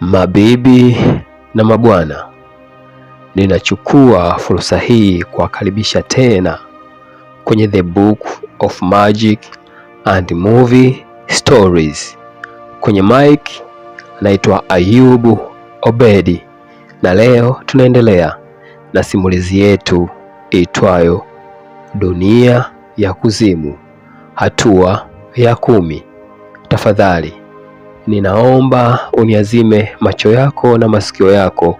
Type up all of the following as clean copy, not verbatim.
Mabibi na mabwana, ninachukua fursa hii kuwakaribisha tena kwenye The Book of Magic and Movie Stories. Kwenye mic naitwa Ayubu Obedi, na leo tunaendelea na simulizi yetu itwayo Dunia ya Kuzimu, hatua ya 10. Tafadhali ninaomba uniazime macho yako na masikio yako,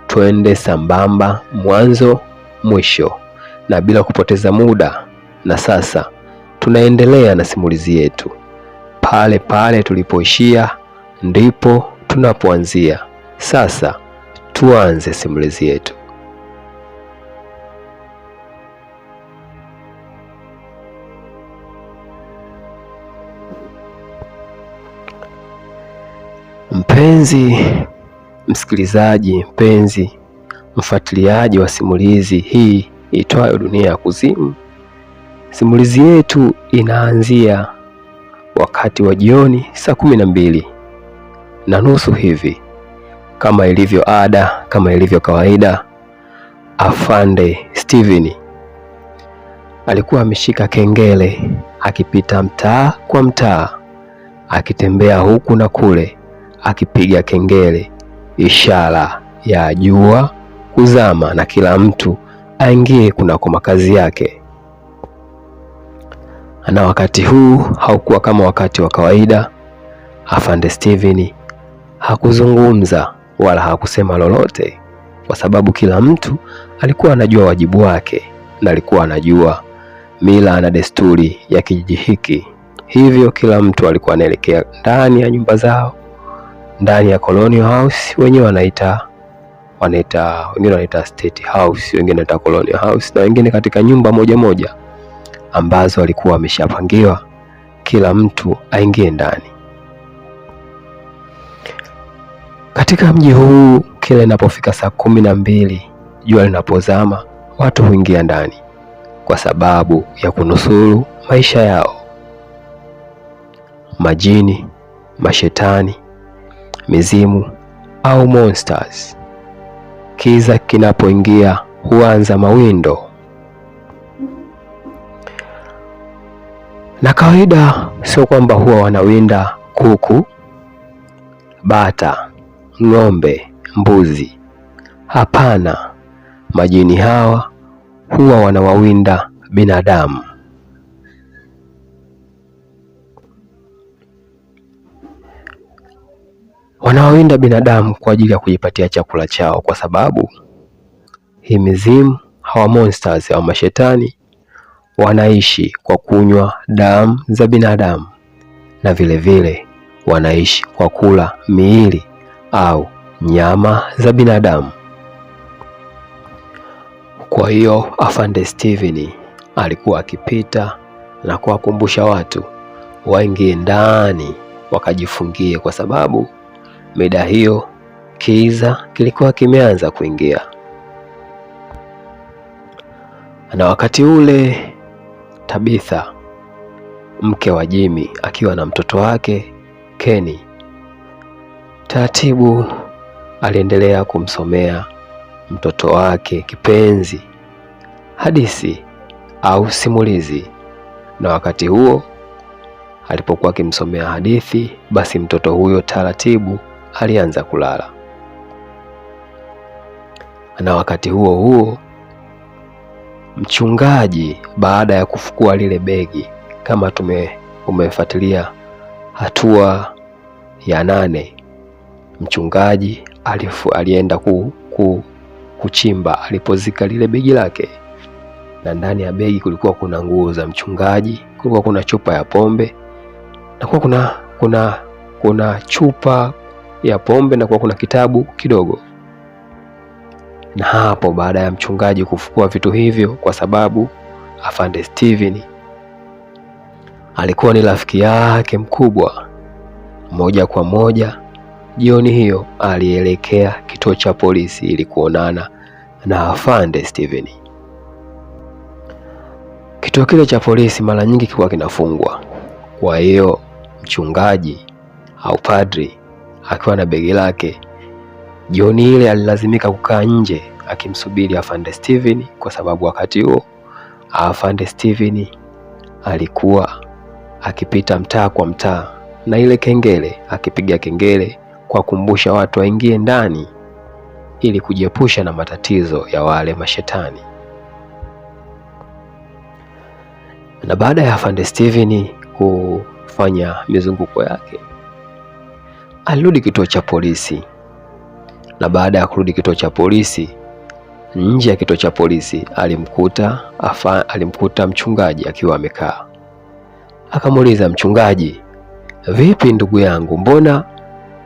twende sambamba mwanzo mwisho na bila kupoteza muda. Na sasa tunaendelea na simulizi yetu. Pale pale tulipoishia ndipo tunapoanzia. Sasa tuanze simulizi yetu. Mpenzi msikilizaji, mpenzi mfuatiliaji wa simulizi hii itwayo Dunia ya Kuzimu, simulizi yetu inaanzia wakati wa jioni saa 12:30 hivi. Kama ilivyo ada, kama ilivyo kawaida, Afande Steven alikuwa ameshika kengele akipita mtaa kwa mtaa, akitembea huku na kule, akipiga kengele, ishara ya jua kuzama na kila mtu aingie kunako makazi yake. Na wakati huu haukuwa kama wakati wa kawaida. Afande Steven hakuzungumza wala hakusema lolote, kwa sababu kila mtu alikuwa anajua wajibu wake na alikuwa anajua mila na desturi ya kijiji hiki. Hivyo kila mtu alikuwa anaelekea ndani ya nyumba zao, ndani ya Colonial House. Wenyewe wengine wanaita State House, wengine wanaita Colonial House, na wengine katika nyumba moja moja ambazo walikuwa wameshapangiwa kila mtu aingie ndani. Katika mji huu kila inapofika saa 12 jua linapozama, watu huingia ndani kwa sababu ya kunusuru maisha yao. Majini, mashetani, mizimu au monsters, kiza kinapoingia huanza mawindo. Na kawaida sio kwamba huwa wanawinda kuku, bata, ng'ombe, mbuzi. Hapana, majini hawa huwa wanawawinda binadamu. Wanawawinda binadamu kwa ajili ya kujipatia chakula chao, kwa sababu hii mizimu, hawa monsters au mashetani, wanaishi kwa kunywa damu za binadamu, na vile vile wanaishi kwa kula miili au nyama za binadamu. Kwa hiyo Afande Steven alikuwa akipita na kuwakumbusha watu waingie ndani wakajifungie, kwa sababu mida hiyo kiza kilikuwa kimeanza kuingia. Na wakati ule Tabitha, mke wa Jimmy, akiwa na mtoto wake Kenny, taratibu aliendelea kumsomea mtoto wake kipenzi hadithi au simulizi. Na wakati huo alipokuwa akimsomea hadithi, basi mtoto huyo taratibu alianza kulala. Na wakati huo huo mchungaji, baada ya kufukua lile begi, kama umefuatilia hatua ya 8, mchungaji alienda kuchimba alipozika lile begi lake, na ndani ya begi kulikuwa kuna nguo za mchungaji, kulikuwa kuna chupa ya pombe, na kuna chupa ya pombe, na kuna kitabu kidogo. Na hapo baada ya mchungaji kufukua vitu hivyo, kwa sababu Afande Steven alikuwa ni rafiki yake mkubwa, moja kwa moja jioni hiyo alielekea kituo cha polisi ili kuonana na Afande Steven. Kituo kile cha polisi mara nyingi kilikuwa kinafungwa, kwa hiyo mchungaji au padri akiwa na begi lake Jioni ile alilazimika kukaa nje akimsubiri Afande Steven, kwa sababu wakati huo Afande Steven alikuwa akipita mtaa kwa mtaa na ile kengele, akipiga kengele kwa kumbusha watu waingie ndani ili kujiepusha na matatizo ya wale mashetani. Na baada ya Afande Steven kufanya mizunguko yake, alirudi kituo cha polisi. Na baada ya kurudi kituo cha polisi, nje ya kituo cha polisi alimkuta mchungaji akiwa amekaa. Akamuuliza, mchungaji, vipi ndugu yangu, mbona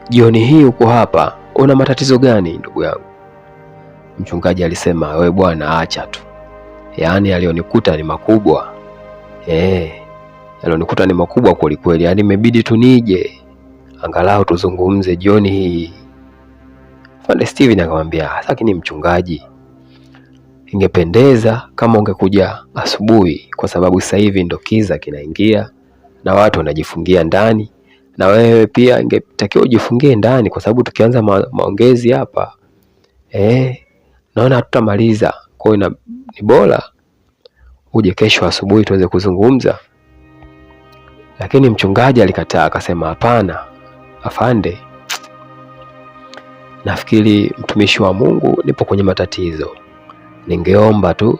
jioni hii uko hapa? Una matatizo gani ndugu yangu? Mchungaji alisema, we bwana, acha tu, yaani alionikuta ni makubwa. Alionikuta ni makubwa kweli kweli, yaani imebidi tu nije angalau tuzungumze jioni hii. Afande Steven akamwambia, lakini mchungaji, ingependeza kama ungekuja asubuhi, kwa sababu sasa hivi ndo kiza kinaingia na watu wanajifungia ndani, na wewe pia ingetakiwa ujifungie ndani, kwa sababu tukianza maongezi hapa naona hatutamaliza. Kwa hiyo ni bora uje kesho asubuhi tuweze kuzungumza. Lakini mchungaji alikataa, akasema, hapana afande, nafikiri mtumishi wa Mungu, nipo kwenye matatizo, ningeomba tu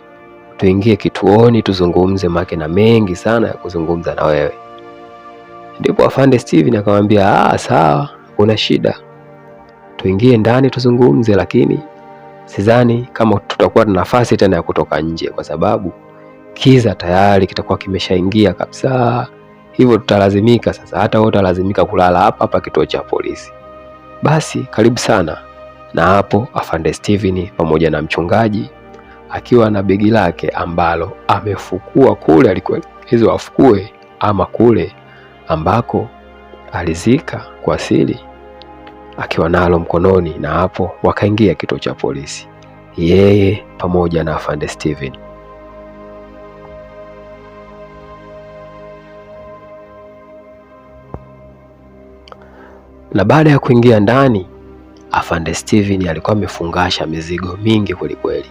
tuingie kituoni tuzungumze, make na mengi sana ya kuzungumza na wewe. Ndipo Afande Steven akamwambia, sawa, kuna shida, tuingie ndani tuzungumze, lakini sidhani kama tutakuwa na nafasi tena ya kutoka nje, kwa sababu kiza tayari kitakuwa kimeshaingia kabisa. Hivyo tutalazimika sasa, hata wewe utalazimika kulala hapa kituo cha polisi. Basi karibu sana. Na hapo Afande Steven pamoja na mchungaji akiwa na begi lake ambalo amefukua kule alikoelekezwa afukue, ama kule ambako alizika kwa siri, akiwa nalo mkononi. Na hapo wakaingia kituo cha polisi, yeye pamoja na Afande Steven. Na baada ya kuingia ndani, Afande Steven alikuwa amefungasha mizigo mingi kweli kweli.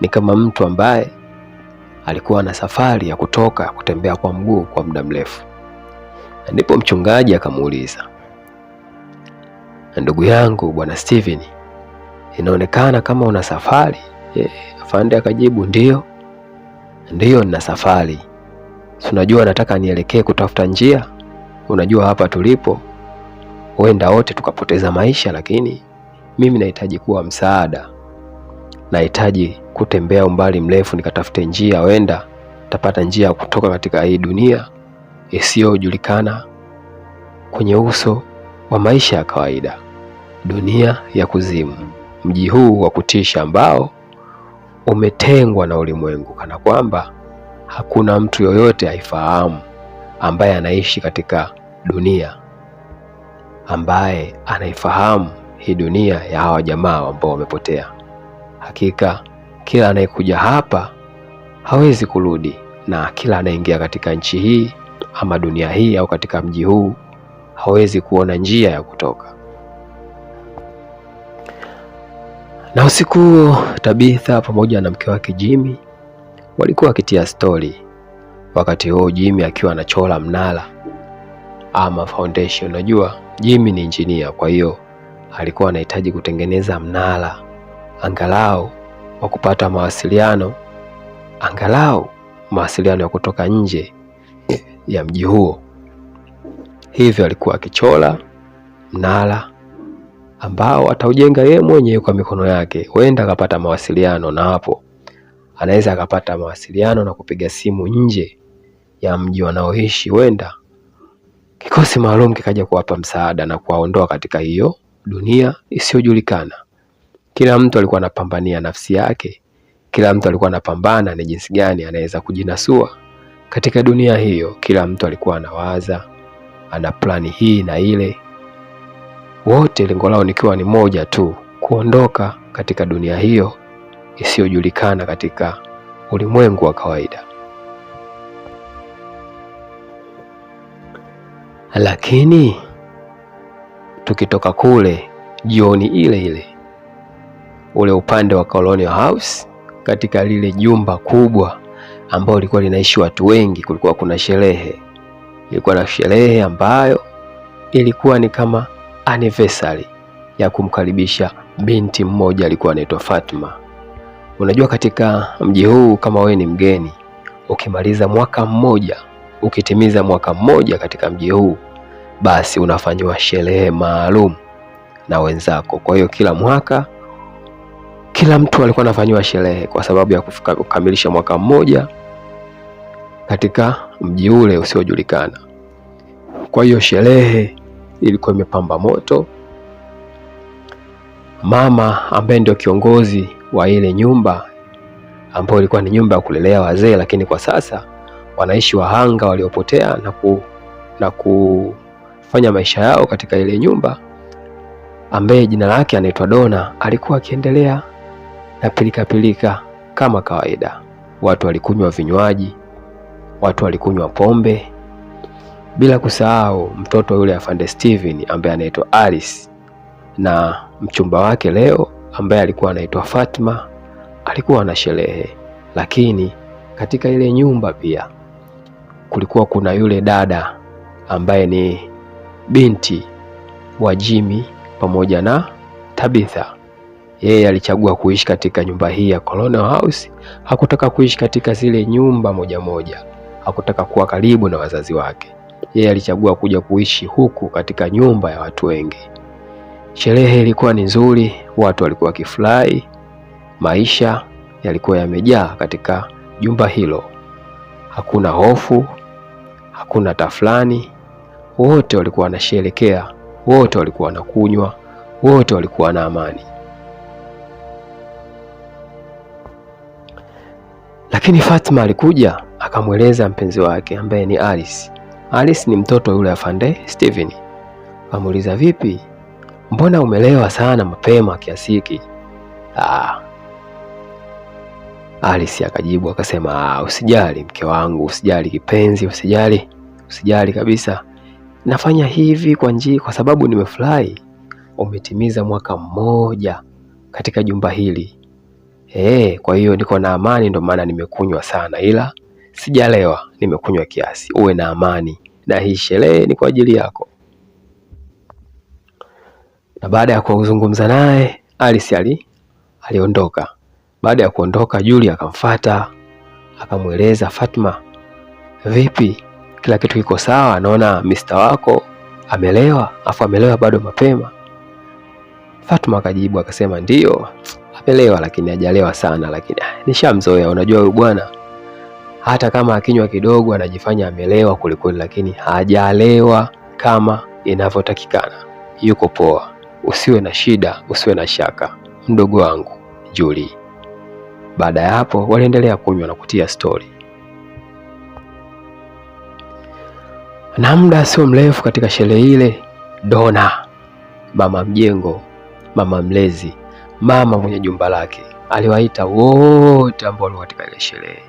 Ni kama mtu ambaye alikuwa na safari ya kutoka kutembea kwa mguu kwa muda mrefu. Ndipo mchungaji akamuuliza, ndugu yangu bwana Steven, inaonekana kama una safari? Afande akajibu, ndio nina safari. Unajua nataka nielekee kutafuta njia. Unajua hapa tulipo huenda wote tukapoteza maisha, lakini mimi nahitaji kuwa msaada. Nahitaji kutembea umbali mrefu nikatafute njia, huenda tapata njia ya kutoka katika hii dunia isiyojulikana kwenye uso wa maisha ya kawaida, dunia ya kuzimu, mji huu wa kutisha ambao umetengwa na ulimwengu, kana kwamba hakuna mtu yoyote aifahamu ambaye anaishi katika dunia, ambaye anaifahamu hii dunia ya hawa jamaa ambao wamepotea. Hakika kila anayekuja hapa hawezi kurudi, na kila anayeingia katika nchi hii ama dunia hii au katika mji huu hawezi kuona njia ya kutoka. Na usiku huo Tabitha pamoja na mke wake Jimmy walikuwa wakitia stori. Wakati huo Jimmy akiwa anachora mnara ama foundation. Unajua Jimmy ni engineer, kwa hiyo alikuwa anahitaji kutengeneza mnara angalau wa kupata mawasiliano, angalau mawasiliano ya kutoka nje ya mji huo. Hivyo alikuwa akichora mnara ambao ataujenga yeye mwenyewe kwa mikono yake. Huenda akapata mawasiliano, na hapo anaweza akapata mawasiliano na kupiga simu nje ya mji wanaoishi. Huenda kikosi maalum kikaja kuwapa msaada na kuwaondoa katika hiyo dunia isiyojulikana. Kila mtu alikuwa anapambania nafsi yake, kila mtu alikuwa anapambana ni jinsi gani anaweza kujinasua katika dunia hiyo. Kila mtu alikuwa anawaza, ana plani hii na ile, wote lengo lao nikiwa ni moja tu, kuondoka katika dunia hiyo isiyojulikana katika ulimwengu wa kawaida. Lakini tukitoka kule jioni ile ile, ule upande wa Colonial House, katika lile jumba kubwa ambao lilikuwa linaishi watu wengi, kulikuwa kuna sherehe. Ilikuwa na sherehe ambayo ilikuwa ni kama anniversary ya kumkaribisha binti mmoja alikuwa anaitwa Fatma. Unajua, katika mji huu kama wewe ni mgeni, ukimaliza mwaka mmoja, ukitimiza mwaka mmoja katika mji huu, basi unafanywa sherehe maalum na wenzako. Kwa hiyo kila mwaka kila mtu alikuwa anafanywa sherehe kwa sababu ya kukamilisha mwaka mmoja katika mji ule usiojulikana. Kwa hiyo sherehe ilikuwa imepamba moto. Mama ambaye ndio kiongozi wa ile nyumba ambayo ilikuwa ni nyumba ya kulelea wazee, lakini kwa sasa wanaishi wahanga waliopotea na kufanya maisha yao katika ile nyumba, ambaye jina lake anaitwa Dona, alikuwa akiendelea na pilika kama kawaida. Watu walikunywa vinywaji, watu walikunywa pombe, bila kusahau mtoto yule afande Steven ambaye anaitwa Alice na mchumba wake leo ambaye alikuwa anaitwa Fatma alikuwa na sherehe. Lakini katika ile nyumba pia kulikuwa kuna yule dada ambaye ni binti wa Jimmy pamoja na Tabitha. Yeye alichagua kuishi katika nyumba hii ya Colonial House. Hakutaka kuishi katika zile nyumba moja moja, hakutaka kuwa karibu na wazazi wake. Yeye alichagua kuja kuishi huku katika nyumba ya watu wengi. Sherehe ilikuwa ni nzuri, watu walikuwa wakifurahi, maisha yalikuwa yamejaa katika jumba hilo. Hakuna hofu, hakuna tafrani, wote walikuwa wanasherehekea, wote walikuwa wanakunywa, wote walikuwa na amani. Lakini Fatma alikuja akamweleza mpenzi wake ambaye ni Alice. Alice ni mtoto yule afande Steven. Akamuuliza, vipi? Mbona umelewa sana mapema kiasi hiki? Alice akajibu akasema, usijali mke wangu, usijali kipenzi, usijali kabisa. Nafanya hivi kwa sababu nimefurahi. Umetimiza mwaka mmoja katika jumba hili. Kwa hiyo niko na amani, ndio maana nimekunywa sana, ila sijalewa, nimekunywa kiasi. Uwe na amani, na hii sherehe ni kwa ajili yako. Na baada ya kuzungumza naye, Alice aliondoka. Baada ya kuondoka, Julie akamfuata akamweleza Fatma, vipi, kila kitu kiko sawa? Naona Mr. wako amelewa, afu amelewa bado mapema. Fatma akajibu akasema, ndio amelewa, lakini hajalewa sana, lakini nishamzoea. Unajua huyu bwana hata kama akinywa kidogo anajifanya amelewa kulikweli, lakini hajalewa kama inavyotakikana. Yuko poa, usiwe na shida, usiwe na shaka mdogo wangu Julie. Baada ya hapo waliendelea kunywa na kutia story. Na muda sio mrefu katika sherehe ile, Dona, mama mjengo, mama mlezi, mama mwenye jumba lake, aliwaita wote ambao walikuwa katika ile sherehe.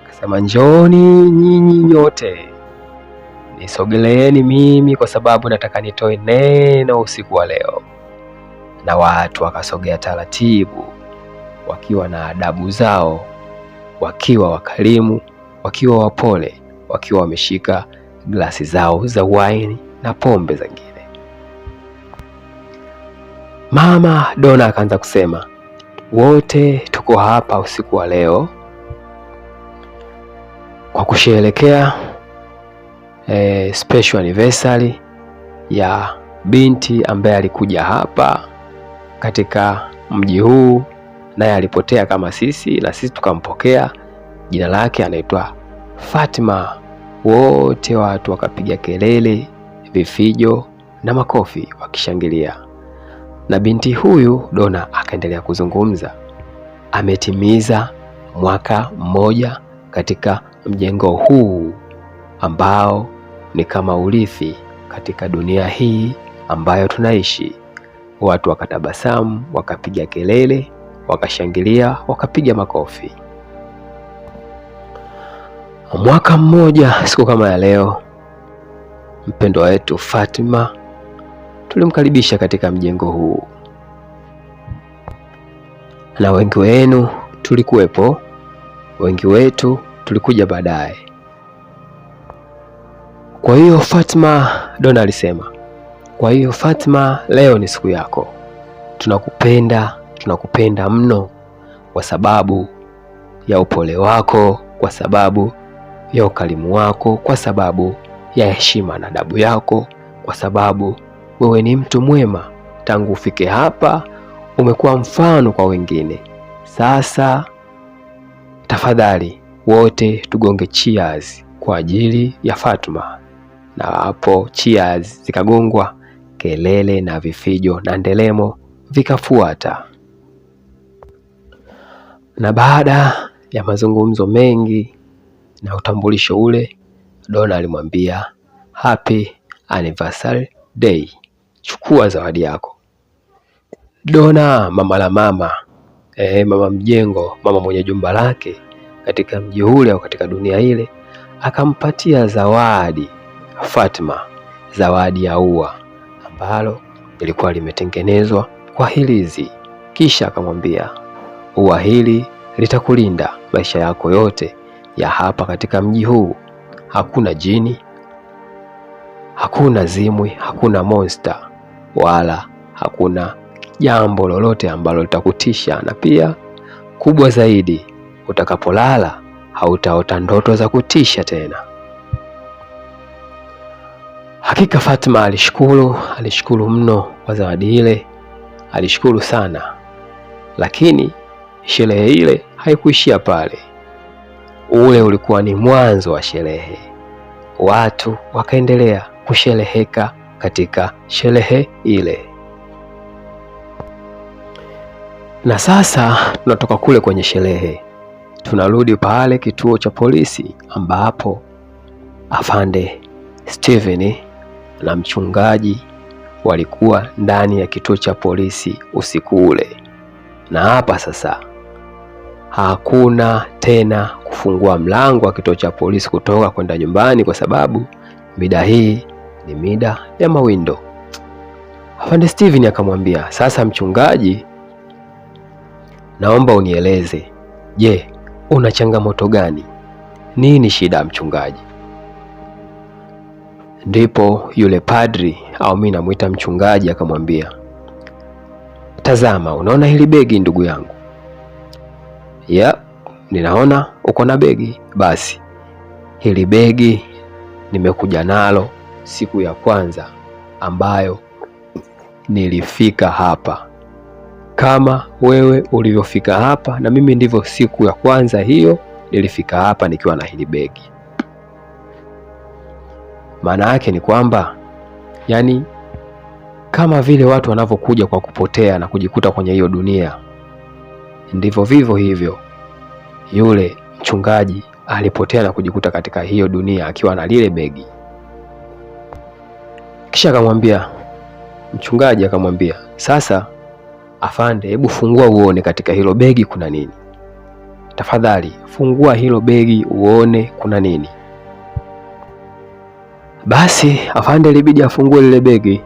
Akasema, njooni nyinyi nyote, nisogeleeni mimi kwa sababu nataka nitoe neno usiku wa leo. Na watu wakasogea taratibu, wakiwa na adabu zao, wakiwa wakarimu, wakiwa wapole, wakiwa wameshika glasi zao za wine na pombe zingine. Mama Dona akaanza kusema, wote tuko hapa usiku wa leo kwa kusherehekea special anniversary ya binti ambaye alikuja hapa katika mji huu, naye alipotea kama sisi na sisi tukampokea. Jina lake anaitwa Fatma. Wote watu wakapiga kelele, vifijo na makofi wakishangilia. Na binti huyu Dona akaendelea kuzungumza, ametimiza mwaka mmoja katika mjengo huu ambao ni kama urithi katika dunia hii ambayo tunaishi. Watu wakatabasamu, wakapiga kelele, wakashangilia, wakapiga makofi. Mwaka mmoja siku kama ya leo, mpendwa wetu Fatma tulimkaribisha katika mjengo huu, na wengi wenu tulikuwepo, wengi wetu tulikuja baadaye. Kwa hiyo Fatma, Donna alisema, kwa hiyo Fatma, leo ni siku yako. Tunakupenda mno kwa sababu ya upole wako, kwa sababu ya ukarimu wako, kwa sababu ya heshima na adabu yako, kwa sababu wewe ni mtu mwema. Tangu ufike hapa umekuwa mfano kwa wengine. Sasa tafadhali wote tugonge cheers kwa ajili ya Fatma. Na hapo cheers zikagongwa, kelele na vifijo na ndelemo vikafuata. Na baada ya mazungumzo mengi na utambulisho ule, Donna alimwambia happy anniversary day, chukua zawadi yako. Donna, mama la mama, mama mjengo, mama mwenye jumba lake katika mji ule au katika dunia ile, akampatia zawadi Fatma, zawadi ya ua ambalo lilikuwa limetengenezwa kwa hilizi. Kisha akamwambia, ua hili litakulinda maisha yako yote ya hapa katika mji huu. Hakuna jini, hakuna zimwi, hakuna monster, wala hakuna jambo lolote ambalo litakutisha, na pia kubwa zaidi, utakapolala hautaota ndoto za kutisha tena. Hakika Fatma alishukuru mno kwa zawadi ile, alishukuru sana. Lakini sherehe ile haikuishia pale. Ule ulikuwa ni mwanzo wa sherehe. Watu wakaendelea kushereheka katika sherehe ile. Na sasa tunatoka kule kwenye sherehe, tunarudi pale kituo cha polisi ambapo Afande Steven na mchungaji walikuwa ndani ya kituo cha polisi usiku ule. Na hapa sasa hakuna tena kufungua mlango wa kituo cha polisi kutoka kwenda nyumbani, kwa sababu mida hii ni mida ya mawindo. Afande Steven akamwambia, sasa mchungaji, naomba unieleze, je, una changamoto gani? Nini shida mchungaji? Ndipo yule padri, au mimi namuita mchungaji, akamwambia, tazama, unaona hili begi ndugu yangu? Ya, ninaona uko na begi. Basi hili begi nimekuja nalo siku ya kwanza ambayo nilifika hapa. Kama wewe ulivyofika hapa, na mimi ndivyo siku ya kwanza hiyo nilifika hapa nikiwa na hili begi. Maana yake ni kwamba, yani kama vile watu wanavyokuja kwa kupotea na kujikuta kwenye hiyo dunia, ndivyo vivyo hivyo yule mchungaji alipotea na kujikuta katika hiyo dunia akiwa na lile begi. Kisha akamwambia mchungaji, akamwambia, sasa afande, hebu fungua uone katika hilo begi kuna nini. Tafadhali fungua hilo begi uone kuna nini. Basi afande ilibidi afungue lile begi.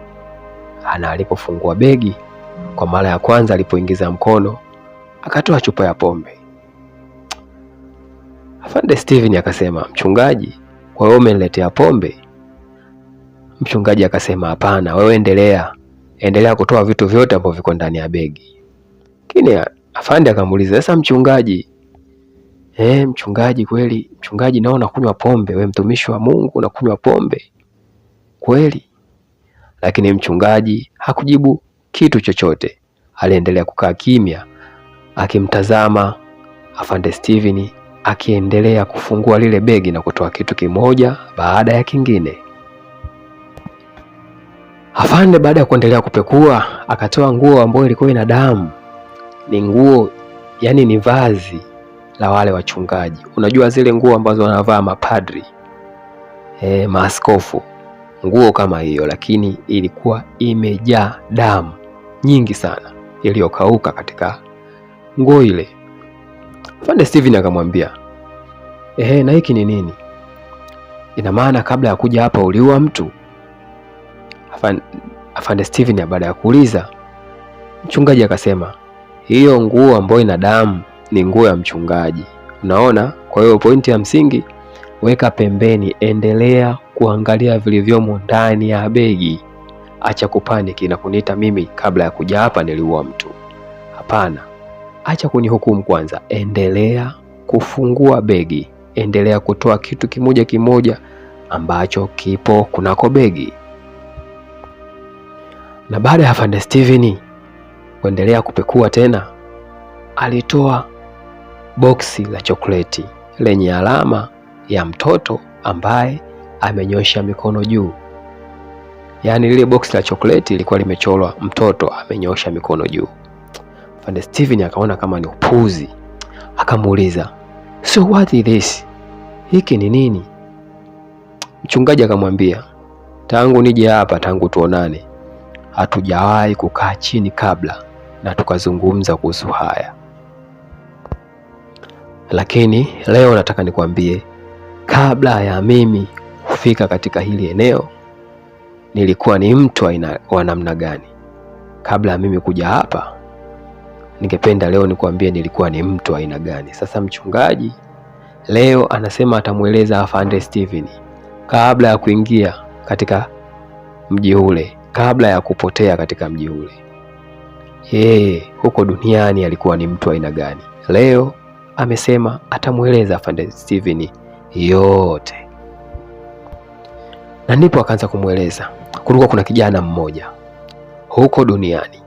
Na alipofungua begi kwa mara ya kwanza, alipoingiza mkono akatoa chupa ya pombe. Afande Steven akasema, mchungaji, kwa hiyo umeniletea pombe? Mchungaji akasema, hapana, wewe endelea kutoa vitu vyote ambavyo viko ndani ya begi. Lakini afande akamuuliza, sasa mchungaji, mchungaji, kweli mchungaji, naona kunywa pombe, wewe mtumishi wa Mungu unakunywa pombe kweli? Lakini mchungaji hakujibu kitu chochote. Aliendelea kukaa kimya akimtazama Afande Steven akiendelea kufungua lile begi na kutoa kitu kimoja baada ya kingine. Afande baada ya kuendelea kupekua akatoa nguo ambayo ilikuwa ina damu. Ni nguo, yani ni vazi la wale wachungaji. Unajua zile nguo ambazo wanavaa mapadri, maaskofu, nguo kama hiyo, lakini ilikuwa imejaa damu nyingi sana iliyokauka katika nguo ile. Afande Steven akamwambia, na hiki ni nini? Ina maana kabla ya kuja hapa uliua mtu? Afande Steven baada ya kuuliza, mchungaji akasema, hiyo nguo ambayo ina damu ni nguo ya mchungaji. Unaona? Kwa hiyo pointi ya msingi weka pembeni, endelea kuangalia vilivyomo ndani ya begi. Acha kupaniki na kuniita mimi kabla ya kuja hapa niliua mtu. Hapana. Acha kunihukumu kwanza. Endelea kufungua begi. Endelea kutoa kitu kimoja kimoja ambacho kipo kunako begi. Na baada ya Afande Steven kuendelea kupekua tena, alitoa boksi la chokoleti lenye alama ya mtoto ambaye amenyosha mikono juu. Yaani lile boksi la chokoleti lilikuwa limechorwa mtoto amenyosha mikono juu. Afande Steven akaona kama ni upuzi. Akamuuliza, "So what is this? Hiki ni nini?" Mchungaji akamwambia, "Tangu nije hapa, tangu tuonane, hatujawahi kukaa chini kabla na tukazungumza kuhusu haya. Lakini leo nataka nikwambie, kabla ya mimi kufika katika hili eneo, nilikuwa ni mtu wa namna gani? Kabla ya mimi kuja hapa, ningependa leo nikwambie nilikuwa ni mtu wa aina gani." Sasa mchungaji leo anasema atamueleza Afande Steven kabla ya kuingia katika mji ule, kabla ya kupotea katika mji ule, yeye huko duniani alikuwa ni mtu wa aina gani. Leo amesema atamueleza Afande Steven yote. Na ndipo akaanza kumueleza, kulikuwa kuna kijana mmoja huko duniani,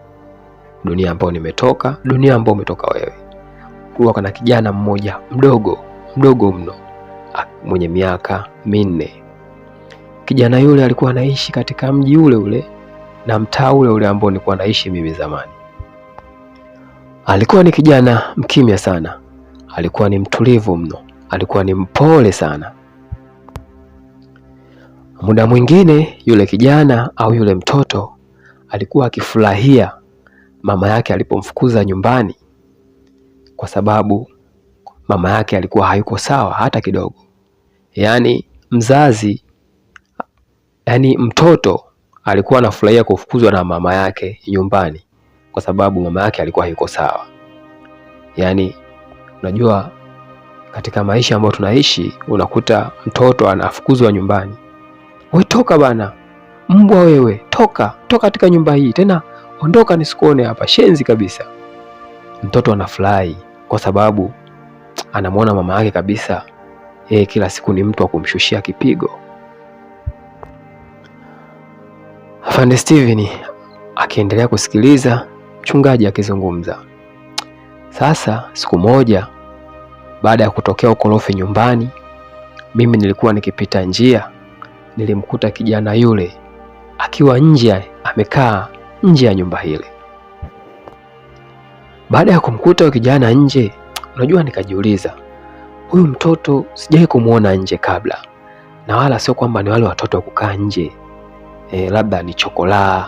dunia ambayo nimetoka, dunia ambayo umetoka wewe. Kulikuwa kuna kijana mmoja mdogo mno, mwenye miaka 4. Kijana yule alikuwa anaishi katika mji ule ule na mtaa ule ule ambao nilikuwa naishi mimi zamani. Alikuwa ni kijana mkimya sana, alikuwa ni mtulivu mno, alikuwa ni mpole sana. Muda mwingine yule kijana au yule mtoto alikuwa akifurahia mama yake alipomfukuza nyumbani, kwa sababu mama yake alikuwa hayuko sawa hata kidogo. Mtoto alikuwa anafurahia kufukuzwa na mama yake nyumbani kwa sababu mama yake alikuwa hayuko sawa. Unajua katika maisha ambayo tunaishi, unakuta mtoto anafukuzwa nyumbani. "Wewe toka bana, mbwa wewe, toka katika nyumba hii, tena ondoka nisikuone hapa, shenzi kabisa." Mtoto anafurahi kwa sababu anamwona mama yake kabisa yeye kila siku ni mtu wa kumshushia kipigo. Afande Steven akiendelea kusikiliza mchungaji akizungumza. Sasa siku moja baada ya kutokea ukorofi nyumbani, mimi nilikuwa nikipita njia, nilimkuta kijana yule akiwa nje, amekaa nje ya nyumba ile. Baada ya kumkuta kijana nje, unajua nikajiuliza, huyu mtoto sijawahi kumuona nje kabla, na wala sio kwamba ni wale watoto wa kukaa nje, labda ni chokolaa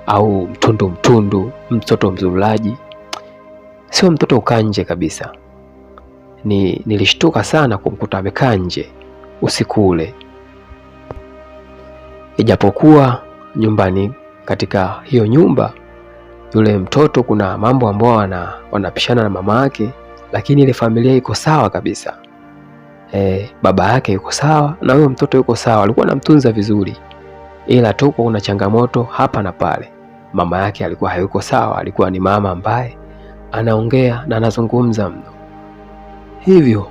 au mtundu, mtoto mzurulaji. Sio mtoto ukaa nje kabisa. Nilishtuka sana kumkuta amekaa nje usiku ule. Ijapokuwa nyumbani, katika hiyo nyumba, yule mtoto kuna mambo ambayo wanapishana na mama yake, lakini ile familia iko sawa kabisa. Baba yake yuko sawa na huyo mtoto yuko sawa, alikuwa anamtunza vizuri, ila tu kuna changamoto hapa na pale. Mama yake alikuwa hayuko sawa, alikuwa ni mama ambaye anaongea na anazungumza mno. Hivyo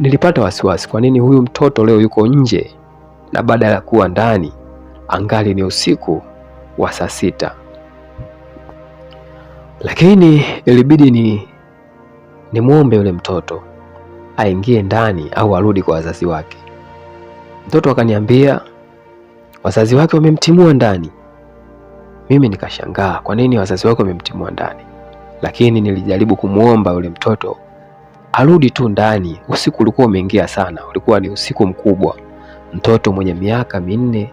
nilipata wasiwasi, kwa nini huyu mtoto leo yuko nje na baada ya kuwa ndani angali ni usiku wa saa 6. Lakini ilibidi ni muombe yule mtoto aingie ndani au arudi kwa wazazi wake. Mtoto akaniambia wazazi wake wamemtimua ndani. Mimi nikashangaa, kwa nini wazazi wake wamemtimua ndani? Lakini nilijaribu kumuomba yule mtoto arudi tu ndani. Usiku ulikuwa umeingia sana, ulikuwa ni usiku mkubwa. Mtoto mwenye miaka 4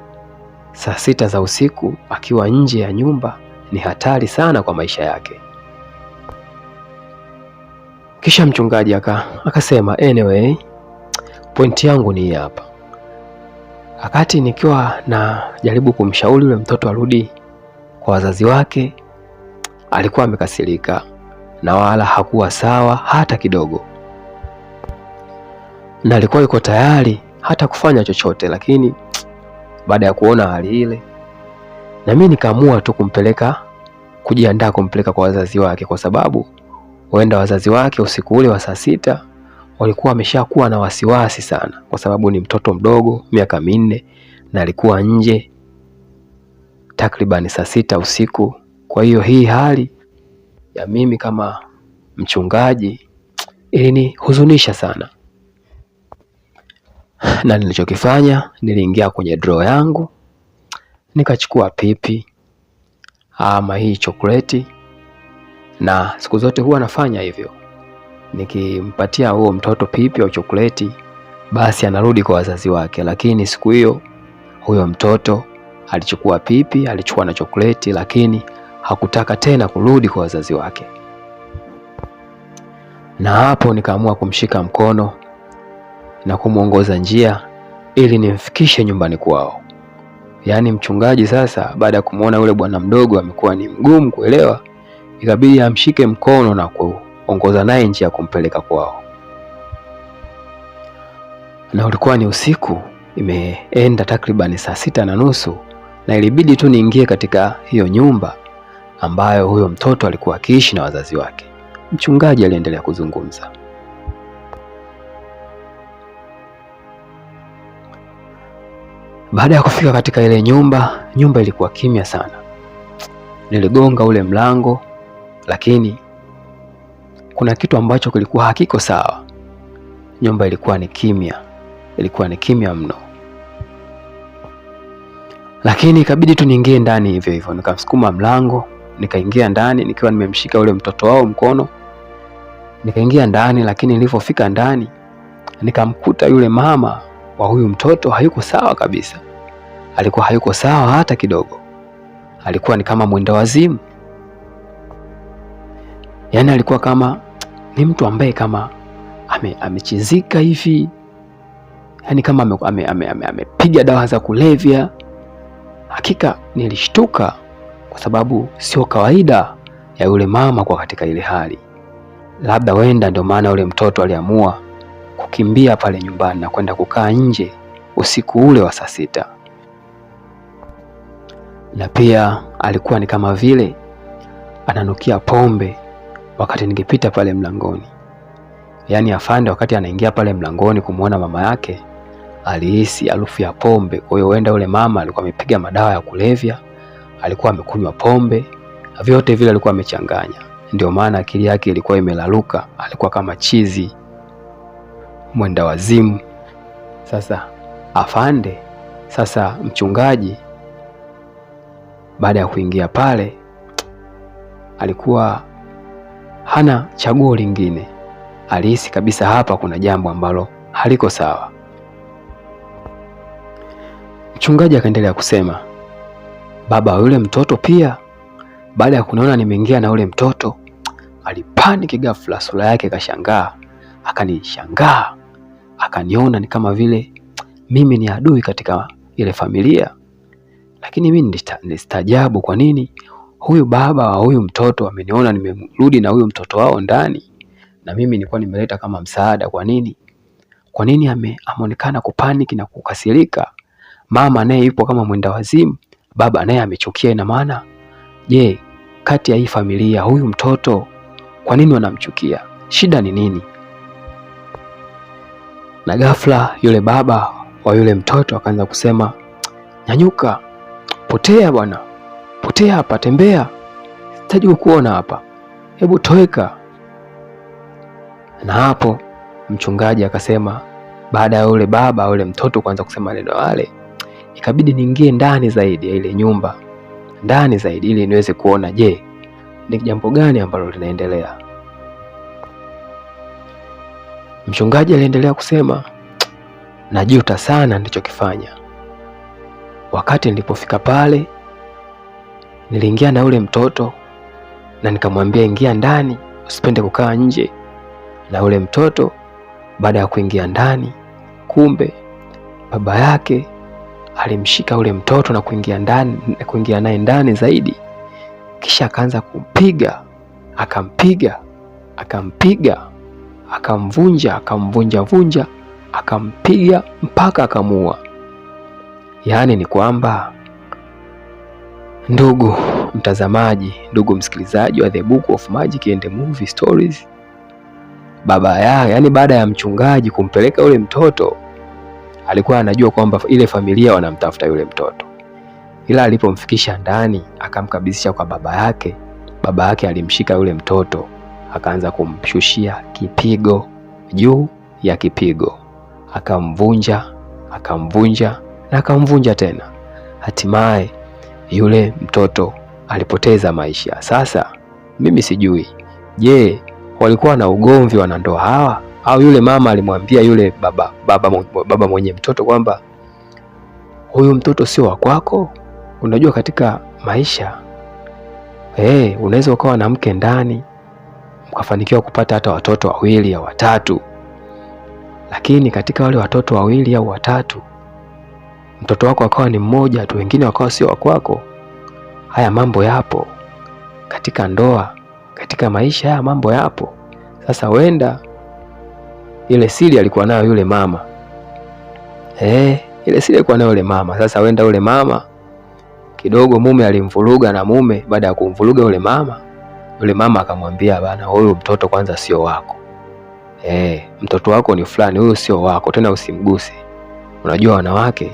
saa 6 za usiku akiwa nje ya nyumba ni hatari sana kwa maisha yake. Kisha mchungaji akasema, anyway, pointi yangu ni hapa. Wakati nikiwa na jaribu kumshauri yule mtoto arudi kwa wazazi wake, alikuwa amekasirika na wala hakuwa sawa hata kidogo, na alikuwa yuko tayari hata kufanya chochote. Lakini baada ya kuona hali ile, na mimi nikaamua tu kujiandaa kumpeleka kwa wazazi wake, kwa sababu huenda wazazi wake usiku ule wa saa 6 walikuwa wameshakuwa na wasiwasi sana, kwa sababu ni mtoto mdogo miaka 4 na alikuwa nje takriban saa 6 usiku. Kwa hiyo hii hali ya mimi kama mchungaji ilinihuzunisha sana, na nilichokifanya, niliingia kwenye draw yangu nikachukua pipi ama hii chokoleti, na siku zote huwa nafanya hivyo. Nikimpatia huo mtoto pipi au chokoleti, basi anarudi kwa wazazi wake. Lakini siku hiyo huyo mtoto alichukua pipi, alichukua na chokoleti, lakini hakutaka tena kurudi kwa wazazi wake. Na hapo nikaamua kumshika mkono na kumuongoza njia ili nimfikishe nyumbani kwao. Yaani mchungaji sasa, baada ya kumuona yule bwana mdogo amekuwa ni mgumu kuelewa, ikabidi amshike mkono na kuongoza naye njia kumpeleka kwao. Na ulikuwa ni usiku, imeenda takriban saa 6:30, na ilibidi tu niingie katika hiyo nyumba ambayo huyo mtoto alikuwa akiishi na wazazi wake. Mchungaji aliendelea kuzungumza. Baada ya kufika katika ile nyumba ilikuwa kimya sana. Niligonga ule mlango, lakini kuna kitu ambacho kilikuwa hakiko sawa. Nyumba ilikuwa ni kimya mno. Lakini ikabidi tu niingie ndani hivyo hivyo. Nikamsukuma mlango, nikaingia ndani nikiwa nimemshika ule mtoto wao mkono. Nikaingia ndani, lakini nilipofika ndani nikamkuta yule mama wa huyu mtoto hayuko sawa kabisa. Alikuwa hayuko sawa hata kidogo. Alikuwa ni kama mwenda wazimu. Yaani alikuwa kama ni mtu ambaye kama amechizika hivi. Yaani kama amepiga dawa za kulevya. Hakika nilishtuka, kwa sababu sio kawaida ya yule mama kwa katika ile hali. Labda wenda ndio maana yule mtoto aliamua kukimbia pale nyumbani na kwenda kukaa nje usiku ule wa saa 6. Na pia alikuwa ni kama vile ananukia pombe wakati ningepita pale mlangoni. Yaani afande wakati anaingia pale mlangoni kumuona mama yake, alihisi harufu ya pombe. Kwa hiyo wenda yule mama alikuwa amepiga madawa ya kulevya, alikuwa amekunywa pombe, vyote vile alikuwa amechanganya. Ndio maana akili yake ilikuwa imelaluka, alikuwa kama chizi, mwenda wazimu. Sasa mchungaji baada ya kuingia pale alikuwa hana chaguo lingine. Alihisi kabisa hapa kuna jambo ambalo haliko sawa. Mchungaji akaendelea kusema, baba yule mtoto pia baada ya kuniona nimeingia na yule mtoto alipaniki ghafla, sura yake kashangaa, akanishangaa, akaniona ni kama vile mimi ni adui katika ile familia. Lakini mimi nilistaajabu, kwa nini huyu baba wa huyu mtoto ameniona nimerudi na huyu mtoto wao ndani, na mimi nilikuwa nimeleta kama msaada. Kwa nini ameonekana kupaniki na kukasirika? Mama naye yupo kama mwenda wazimu, baba naye amechukia. Ina maana je, kati ya hii familia huyu mtoto kwa nini wanamchukia? Shida ni nini? Na ghafla yule baba wa yule mtoto akaanza kusema, nyanyuka, potea bwana, potea hapa, tembea, sitaji kukuona hapa, hebu toweka. Na hapo mchungaji akasema, baada ya yule baba yule mtoto kuanza kusema neno wale, ikabidi niingie ndani zaidi ya ile nyumba, ndani zaidi, ili niweze kuona je, ni jambo gani ambalo linaendelea. Mchungaji aliendelea kusema, najuta sana nilichokifanya. Wakati nilipofika pale, niliingia na yule mtoto na nikamwambia ingia ndani, usipende kukaa nje. Na yule mtoto baada ya kuingia ndani, kumbe baba yake alimshika yule mtoto na kuingia naye ndani zaidi Kisha akaanza kumpiga, akampiga, akamvunja, akampiga mpaka akamuua. Yaani ni kwamba, ndugu mtazamaji, ndugu msikilizaji wa The Book of Magic and Movie Stories, baba yake, yani baada ya mchungaji kumpeleka yule mtoto, alikuwa anajua kwamba ile familia wanamtafuta yule mtoto. Ila alipomfikisha ndani akamkabidhisha kwa baba yake, baba yake alimshika yule mtoto, akaanza kumshushia kipigo juu ya kipigo, akamvunja na akamvunja tena. Hatimaye yule mtoto alipoteza maisha. Sasa mimi sijui, je, walikuwa na ugomvi wanandoa hawa, au yule mama alimwambia yule baba mwenye mtoto kwamba huyu mtoto sio wa kwako? Unajua katika maisha unaweza ukawa na mke ndani mkafanikiwa kupata hata watoto 2 au 3, lakini katika wale watoto 2 au 3 mtoto wako akawa ni mmoja tu, wengine wakawa sio wa kwako. Haya mambo yapo katika ndoa, katika maisha, haya mambo yapo. Sasa wenda ile siri alikuwa nayo yule mama, ile siri alikuwa nayo yule mama. Sasa wenda yule mama kidogo mume alimvuruga, na mume baada ya kumvuruga yule mama akamwambia, bana, huyu mtoto kwanza sio wako. Mtoto wako ni fulani, huyu sio wako, tena usimguse. Unajua wanawake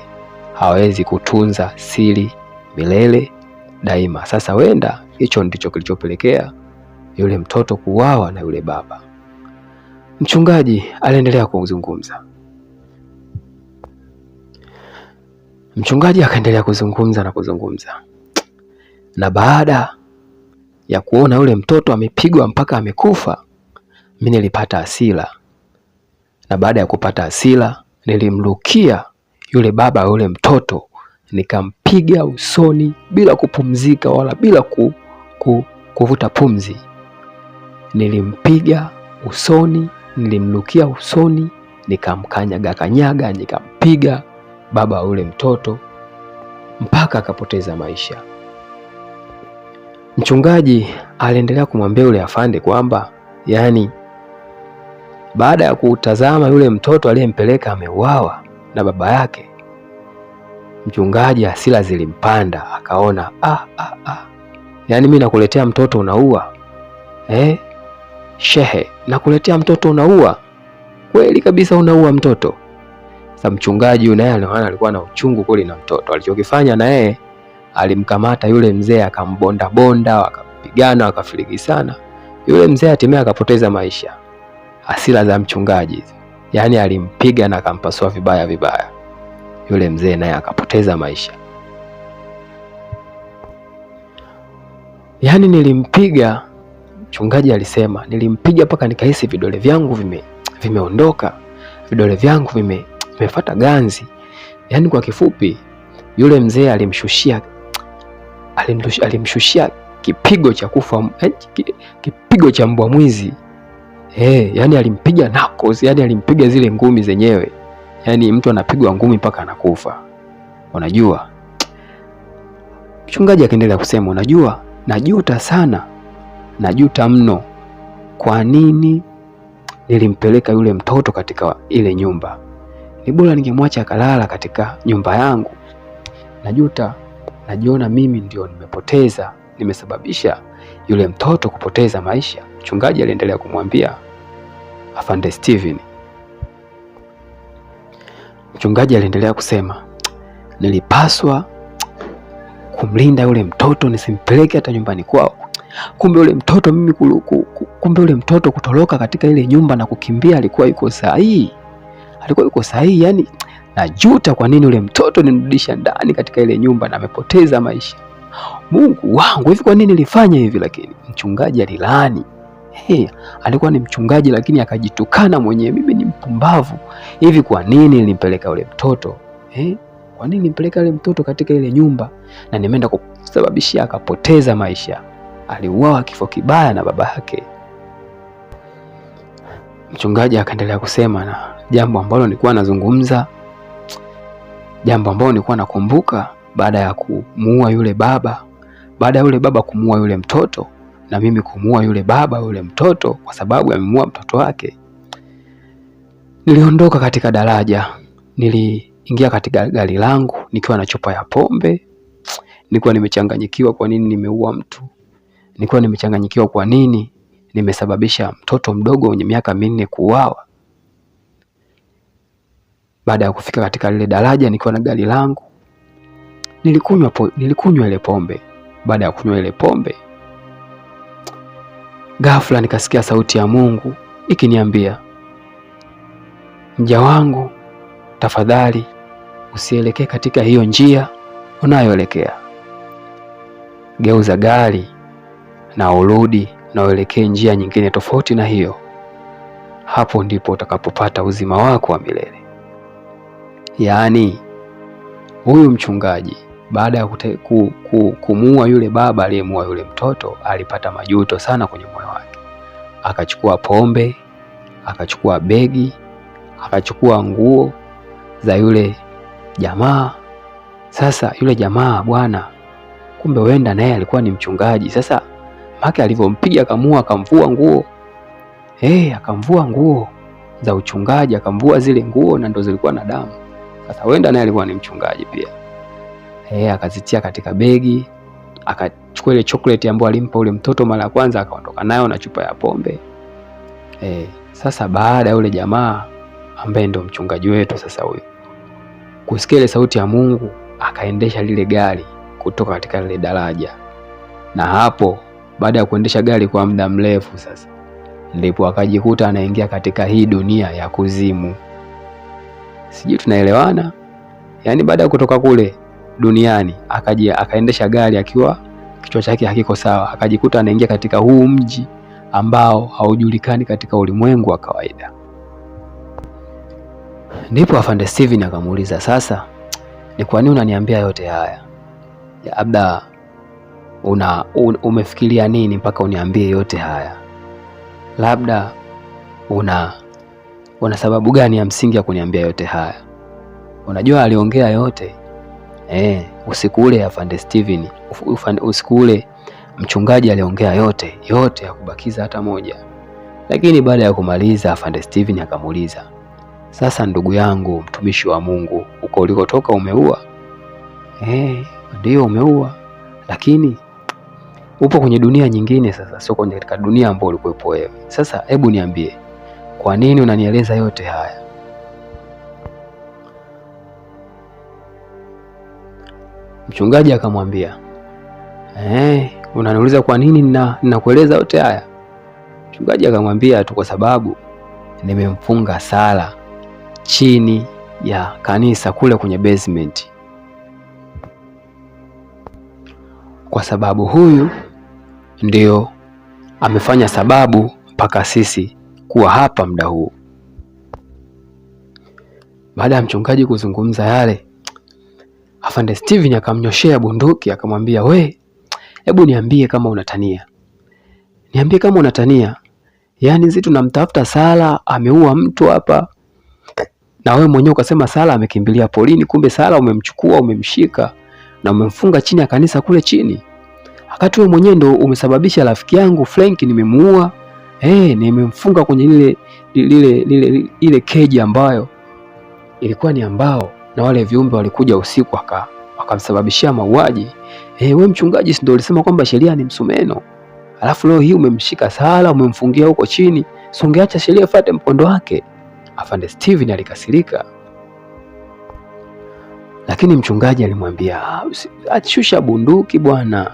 hawezi kutunza siri milele daima. Sasa wenda hicho ndicho kilichopelekea yule mtoto kuuawa na yule baba. Mchungaji aliendelea kuzungumza. Mchungaji akaendelea kuzungumza. Na baada ya kuona yule mtoto amepigwa mpaka amekufa, mimi nilipata hasira. Na baada ya kupata hasira, nilimrukia yule baba yule mtoto, nikampiga usoni bila kupumzika wala bila kuvuta pumzi. Nilimpiga usoni, nilimrukia usoni, nikamkanyaga, nikampiga baba yule mtoto mpaka akapoteza maisha. Mchungaji aliendelea kumwambia yule afande kwamba, yani baada ya kutazama yule mtoto aliyempeleka ameuawa na baba yake, mchungaji hasira zilimpanda, akaona yani mimi nakuletea mtoto unaua? Shehe, nakuletea mtoto unaua? Kweli kabisa unaua mtoto? Sasa mchungaji naye alikuwa na uchungu kweli na mtoto. Alichokifanya na yeye, alimkamata yule mzee akambonda, wakapigana, wakafirigishana. Yule mzee hatimaye akapoteza maisha. Hasira za mchungaji, yani alimpiga na akampasua vibaya. Yule mzee naye akapoteza maisha. Yani nilimpiga, mchungaji alisema, nilimpiga mpaka nikahisi vidole vyangu vimeondoka, vidole vyangu vimefuata ganzi. Yani kwa kifupi, yule mzee alimshushia kipigo cha kufa, kipigo cha mbwa mwizi. Yani alimpiga knuckles, yani alimpiga zile ngumi zenyewe. Yani mtu anapigwa ngumi mpaka anakufa. Unajua, mchungaji akaendelea kusema, unajua, najuta sana, najuta mno. Kwa nini nilimpeleka yule mtoto katika ile nyumba? Ni bora ningemwacha akalala katika nyumba yangu. Najuta, najiona mimi ndio nimesababisha yule mtoto kupoteza maisha. Mchungaji aliendelea kumwambia Afande Steven. Mchungaji aliendelea kusema, nilipaswa kumlinda yule mtoto nisimpeleke hata nyumbani kwao. Kumbe yule mtoto kutoroka katika ile nyumba na kukimbia alikuwa yuko sahihi. Yani najuta kwa nini yule mtoto nirudisha ndani katika ile nyumba na amepoteza maisha. Mungu wangu, hivi kwa nini nilifanya hivi? Lakini mchungaji alilaani. Alikuwa ni mchungaji lakini akajitukana mwenyewe, mimi ni mpumbavu. Hivi kwa nini nilimpeleka yule mtoto? Kwa nini nilimpeleka yule mtoto katika ile nyumba na nimeenda kusababishia akapoteza maisha? Aliuawa kifo kibaya na baba yake. Mchungaji akaendelea kusema, na jambo ambalo nilikuwa nazungumza, jambo ambalo nilikuwa nakumbuka baada ya kumuua yule baba baada ya yule baba kumuua yule mtoto na mimi kumuua yule baba yule mtoto kwa sababu amemuua mtoto wake, niliondoka katika daraja. Niliingia katika gari langu nikiwa na chupa ya pombe. Nilikuwa nimechanganyikiwa kwa nini nimeua mtu. Nilikuwa nimechanganyikiwa kwa nini nimesababisha mtoto mdogo mwenye miaka 4 kuuawa. Baada ya kufika katika lile daraja nikiwa na gari langu, nilikunywa ile pombe. Baada ya kunywa ile pombe, ghafla nikasikia sauti ya Mungu ikiniambia, mja wangu, tafadhali usielekee katika hiyo njia unayoelekea. Geuza gari na urudi na uelekee njia nyingine tofauti na hiyo. Hapo ndipo utakapopata uzima wako wa milele. Yaani huyu mchungaji baada ya kumuua yule baba aliyemuua yule mtoto alipata majuto sana kwenye moyo wake. Akachukua pombe, akachukua begi, akachukua nguo za yule jamaa. Sasa yule jamaa bwana, kumbe huenda naye alikuwa ni mchungaji. Sasa maki alivyompiga akamua, akamvua nguo. Akamvua nguo za uchungaji, akamvua zile nguo na ndo zilikuwa na damu. Sasa huenda naye alikuwa ni mchungaji pia. Akazitia katika begi, akachukua ile chocolate ambayo alimpa ule mtoto mara ya kwanza, akaondoka nayo na chupa ya pombe. Sasa baada ya yule jamaa ambaye ndo mchungaji wetu sasa huyu kusikia ile sauti ya Mungu, akaendesha lile gari kutoka katika lile daraja. Na hapo baada ya kuendesha gari kwa muda mrefu, sasa ndipo akajikuta anaingia katika hii dunia ya kuzimu. Sijui tunaelewana? Yaani baada ya kutoka kule duniani akaendesha gari akiwa kichwa chake hakiko sawa, akajikuta anaingia katika huu mji ambao haujulikani katika ulimwengu wa kawaida. Ndipo Afande Steven akamuuliza, sasa ni kwa nini unaniambia yote haya? Labda umefikiria nini mpaka uniambie yote haya? Labda una sababu gani ya msingi ya kuniambia yote haya? Unajua aliongea yote. Usiku ule Afande Steven, usiku ule mchungaji aliongea yote ya kubakiza hata moja. Lakini baada ya kumaliza Afande Steven akamuuliza, sasa ndugu yangu mtumishi wa Mungu, uko ulikotoka umeua? Ndio umeua, lakini upo kwenye dunia nyingine sasa, sio kwenye katika dunia ambayo ulikuwepo wewe. Sasa hebu niambie, kwa nini unanieleza yote haya? Mchungaji akamwambia, unaniuliza kwa nini ninakueleza yote haya? Mchungaji akamwambia tu, kwa sababu nimemfunga Sara chini ya kanisa kule kwenye basement. Kwa sababu huyu ndio amefanya sababu mpaka sisi kuwa hapa muda huu. Baada ya mchungaji kuzungumza yale, Afande Steven akamnyoshea bunduki akamwambia, hebu niambie kama unatania. Niambie kama unatania. Yaani sisi tunamtafuta Sara, ameua mtu hapa. Na wewe mwenyewe ukasema Sara amekimbilia polini, kumbe Sara umemchukua, umemshika na umemfunga chini ya kanisa kule chini. Wakati wewe mwenyewe ndo umesababisha rafiki yangu Frank nimemuua. Nimemfunga kwenye ile keji ambayo ilikuwa ni ambao na wale viumbe walikuja usiku wakamsababishia mauaji. Wewe mchungaji, si ndio ulisema kwamba sheria ni msumeno? Alafu leo hii umemshika Sara, umemfungia huko chini. Si ungeacha sheria ifuate mkondo wake? Afande Steven alikasirika. Lakini mchungaji alimwambia, shusha bunduki bwana.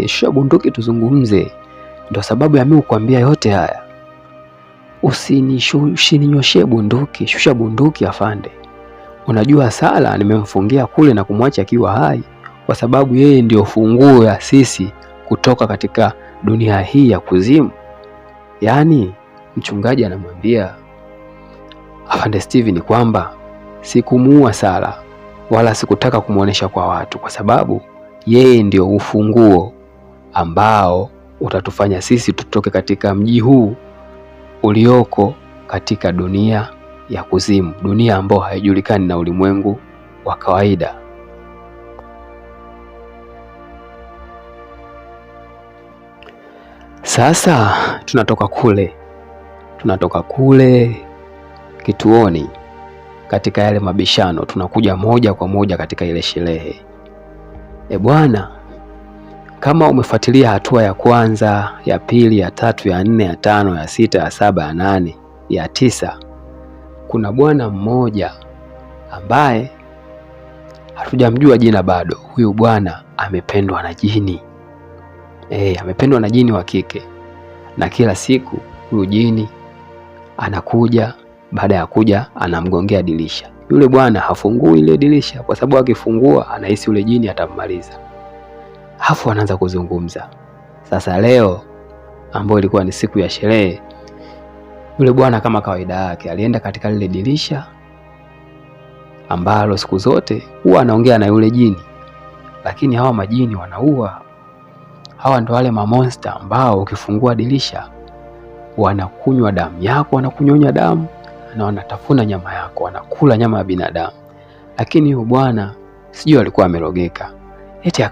Shusha bunduki tuzungumze. Ndio sababu ya mimi kukwambia yote haya. Usininyoshie bunduki, shusha bunduki afande. Unajua Sara nimemfungia kule na kumwacha akiwa hai kwa sababu yeye ndio funguo ya sisi kutoka katika dunia hii ya kuzimu. Yaani mchungaji anamwambia Afande Steven kwamba sikumuua Sara wala sikutaka kumuonesha kwa watu, kwa sababu yeye ndio ufunguo ambao utatufanya sisi tutoke katika mji huu ulioko katika dunia ya kuzimu, dunia ambayo haijulikani na ulimwengu wa kawaida. Sasa tunatoka kule kituoni katika yale mabishano, tunakuja moja kwa moja katika ile sherehe. Bwana, kama umefuatilia hatua ya kwanza, ya pili, ya tatu, ya nne, ya tano, ya sita, ya saba, ya nane, ya tisa, kuna bwana mmoja ambaye hatujamjua jina bado. Huyu bwana amependwa na jini. Amependwa na jini wa kike, na kila siku huyu jini anakuja, baada ya kuja anamgongea dirisha. Yule bwana hafungui ile dirisha kwa sababu akifungua anahisi yule jini atammaliza. Hafu anaanza kuzungumza. Sasa leo ambayo ilikuwa ni siku ya sherehe, yule bwana kama kawaida yake alienda katika lile dirisha ambalo siku zote huwa anaongea na yule jini, lakini hawa majini wanaua. Hawa ndo wale mamonster ambao ukifungua dirisha wanakunywa damu yako, wanakunyonya damu na wanatafuna nyama yako, wanakula nyama ya binadamu. Lakini huyu bwana sijui alikuwa amerogeka, eti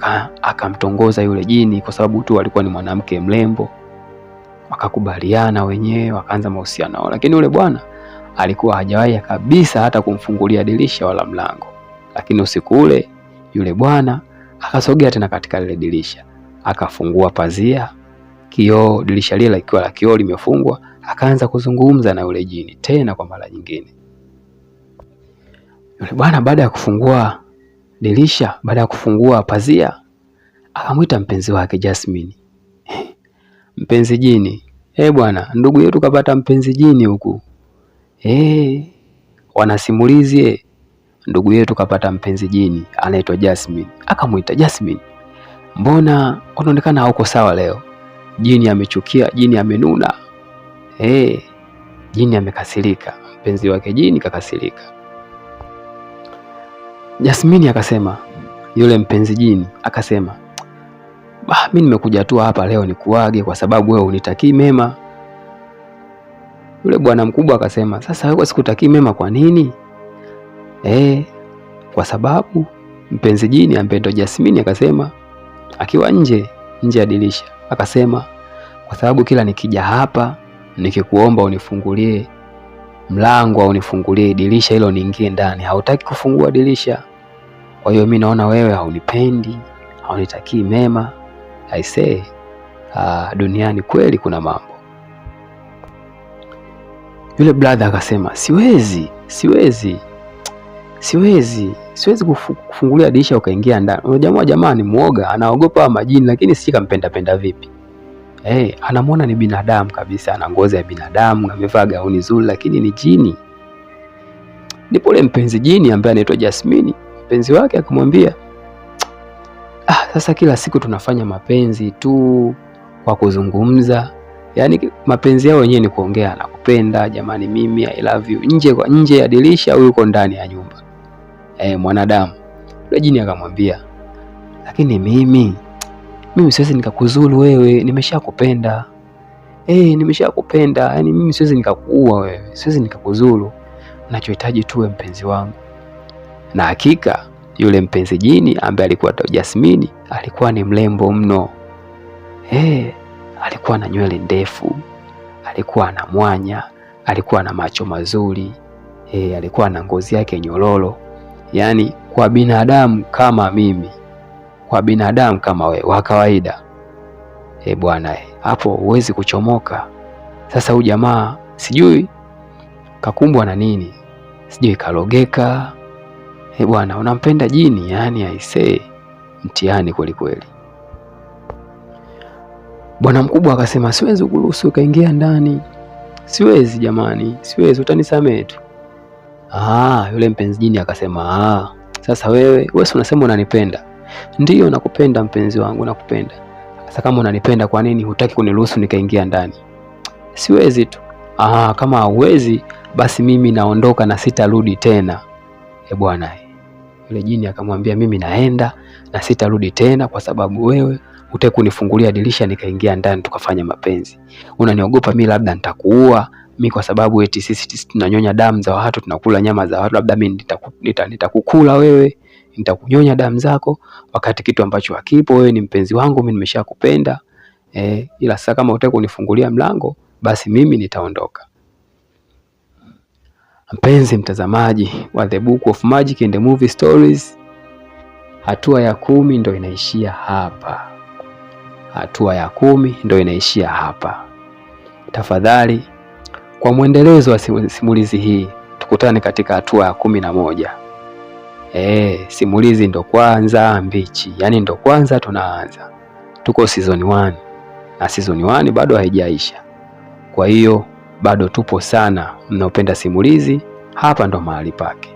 akamtongoza yule jini kwa sababu tu alikuwa ni mwanamke mrembo. Wakakubaliana wenyewe, wakaanza mahusiano. Lakini yule bwana alikuwa hajawahi kabisa hata kumfungulia dirisha wala mlango. Lakini usiku ule yule bwana akasogea tena katika lile dirisha, akafungua pazia, kioo, dirisha lile likiwa la kioo limefungwa, akaanza kuzungumza na yule jini tena kwa mara nyingine. Yule bwana baada ya kufungua dirisha, baada ya kufungua pazia, akamwita mpenzi wake Jasmine. Mpenzi jini, bwana, ndugu yetu kapata mpenzi jini huku. Wanasimulizi, ndugu yetu kapata mpenzi jini anaitwa Jasmine. Akamwita Jasmine, mbona unaonekana hauko sawa leo? Jini amechukia, jini amenuna. Jini amekasirika. Mpenzi wake jini kakasirika. Jasmine akasema, yule mpenzi jini akasema, mimi nimekuja tu hapa leo nikuage kwa sababu wewe unitakii mema. Yule bwana mkubwa akasema, sasa wewe sikutakii mema kwa nini? Kwa sababu mpenzi jini ampendo Jasmine akasema, akiwa nje ya dirisha, akasema, kwa sababu kila nikija hapa nikikuomba unifungulie mlango au unifungulie dirisha hilo niingie ndani, hautaki kufungua dirisha. Kwa hiyo mimi naona wewe haunipendi, haunitakii mema. I say, duniani kweli kuna mambo. Yule brother akasema, siwezi kufungulia dirisha ukaingia ndani. Unajua jamaa ni muoga, anaogopa majini, lakini si kampenda vipi. Anamuona ni binadamu kabisa, ana ngozi ya binadamu, amevaa gauni zuri, lakini ni jini. Ndipo yule mpenzi jini ambaye anaitwa Jasmine, mpenzi wake akamwambia, sasa kila siku tunafanya mapenzi tu kwa kuzungumza. Yaani mapenzi yao wenyewe ni kuongea, nakupenda jamani, mimi I love you, nje ya dirisha au yuko ndani ya nyumba. Mwanadamu. Yule jini akamwambia, lakini mimi siwezi nikakuzuru wewe, nimeshakupenda. Yaani mimi siwezi nikakuua wewe, siwezi nikakuzuru. Ninachohitaji tuwe mpenzi wangu. Na hakika yule mpenzi jini ambaye alikuwa Jasmine alikuwa ni mrembo mno. Alikuwa na nywele ndefu, alikuwa na mwanya, alikuwa na macho mazuri, alikuwa na ngozi yake nyororo. Yaani kwa binadamu kama mimi, kwa binadamu kama we wa kawaida, bwana, hapo huwezi kuchomoka. Sasa huyu jamaa sijui kakumbwa na nini, sijui kalogeka. Bwana, unampenda jini, yani aisee, mtihani kweli kweli. Bwana mkubwa akasema, siwezi kuruhusu ukaingia ndani. Siwezi jamani, siwezi, utanisamehe tu. Yule mpenzi jini akasema, sasa wewe unasema unanipenda. Ndiyo, nakupenda mpenzi wangu, nakupenda. Sasa kama unanipenda, kwa nini hutaki kuniruhusu nikaingia ndani? Siwezi tu. Kama hauwezi basi mimi naondoka na sitarudi tena. Bwana, yule jini akamwambia, mimi naenda na sitarudi tena kwa sababu wewe hutaki kunifungulia dirisha nikaingia ndani tukafanya mapenzi. Unaniogopa mimi, labda nitakuua mimi kwa sababu eti sisi tunanyonya damu za watu, tunakula nyama za watu, labda mimi nitakukula wewe, nitakunyonya damu zako wakati kitu ambacho hakipo. Wewe ni mpenzi wangu, mimi nimeshakupenda. Ila sasa kama utaki kunifungulia mlango, basi mimi nitaondoka. Mpenzi mtazamaji wa The Book of Magic and the Movie Stories, hatua ya 10 ndo inaishia hapa. Hatua ya 10 ndo inaishia hapa. Tafadhali, kwa mwendelezo wa simulizi hii, tukutane katika hatua ya 11. Simulizi ndo kwanza mbichi, yani ndo kwanza tunaanza. Tuko season 1 na season 1 bado haijaisha. Kwa hiyo bado tupo sana. Mnaopenda simulizi, hapa ndo mahali pake.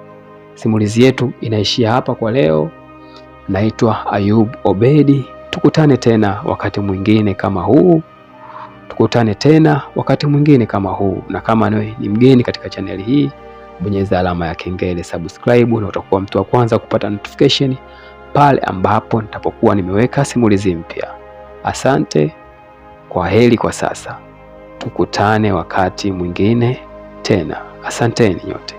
Simulizi yetu inaishia hapa kwa leo. Naitwa Ayub Obedi. Tukutane tena wakati mwingine kama huu. Na kama ni mgeni katika chaneli hii, bonyeza alama ya kengele, subscribe, na utakuwa mtu wa kwanza kupata notification pale ambapo nitapokuwa nimeweka simulizi mpya. Asante, kwa heri kwa sasa. Tukutane wakati mwingine tena. Asanteni nyote.